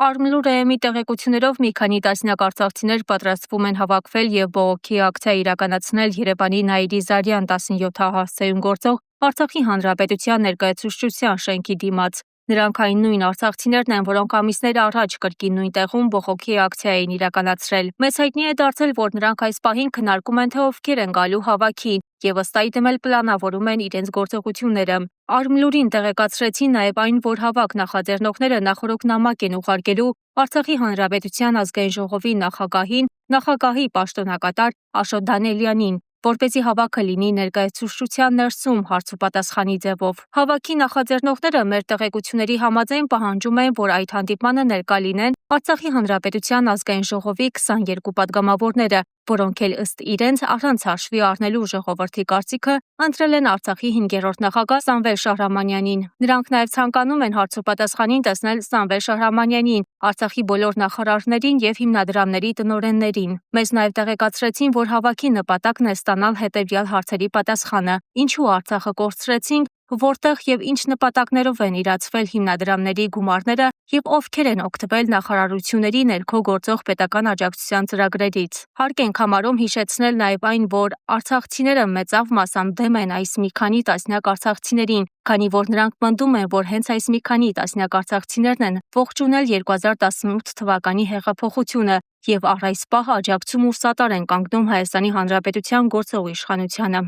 Արմլուրեմի տեղեկություններով մի քանի տասնյակ արցախցիներ պատրաստվում են հավաքվել եւ բողոքի ակցիա իրականացնել Երևանի Նաիրի Զարյան 17-հասցեում գործող Արցախի Հանրապետության ներկայացուցչության շենքի դիմաց։ Նրանք այն նույն արցախցիներն են, որոնք ամիսներ առաջ կրկին նույն տեղում բողոքի ակցիա էին իրականացրել։ Մեծ հայտնի է դարձել, որ նրանք այս պահին քննարկում են, թե ովքեր են գալու հավաքին եւ ըստ այդմ էլ պլանավորում են իրենց գործողությունները։ Արմլուրին տեղեկացրեցին նաեւ այն, որ հավաք նախաձեռնողները նախորոք նամակ են ուղարկելու Արցախի Հանրապետության ազգային ժողովի նախագահին, նախագահի պաշտոնակատար Աշոտ Դանիելյանին, որպեսզի հավաքը լինի ներկայացուցչության ներսում հարցուպատասխանի ձևով։ Հավաքի նախաձեռնողները մեր տեղեկությունների համաձայն պահանջում են, որ այդ հանդիպմանը ներկա լինեն Արցախի Հանրապետության ազգային ժողովի 22 պատգամավորները, որոնք էլ ըստ իրենց առանց հաշվի առնելու ժողովրդի կարծիքը ընտրել են Արցախի 5-րդ նախագահ Սամվել Շահրամանյանին։ Նրանք նաև ցանկանում են հարցուպատասխանին տեսնել Սամվել Շահրամանյանին, Արցախի բոլոր նախարարներին եւ հիմնադրամների տնօրեններին։ Մեզ նաև տեղեկացրեցին, որ հավաքի նպատակն է ստանալ հետևյալ հարցերի պատասխանը. ինչու Արցախը կորցրեցինք, որտեղ եւ ինչ նպատակներով են իրացվել հիմնադրամների գումարները եւ ովքեր են օգտվել նախարարությունների ներքո գործող պետական աջակցության ծրագրերից։ Հարկ ենք համարում հիշեցնել նաեւ այն, որ արցախցիները մեծավ մասամբ դեմ են այս մի քանի տասնյակ արցախցիներին, քանի որ նրանք պնդում են, որ հենց այս մի քանի տասնյակ արցախցիներն են ողջունել 2018 թվականի հեղափոխությունը եւ առ այս պահ աջակցում ու սատար են կանգնում Հայաստանի Հանրապետության գործող իշխանությանը։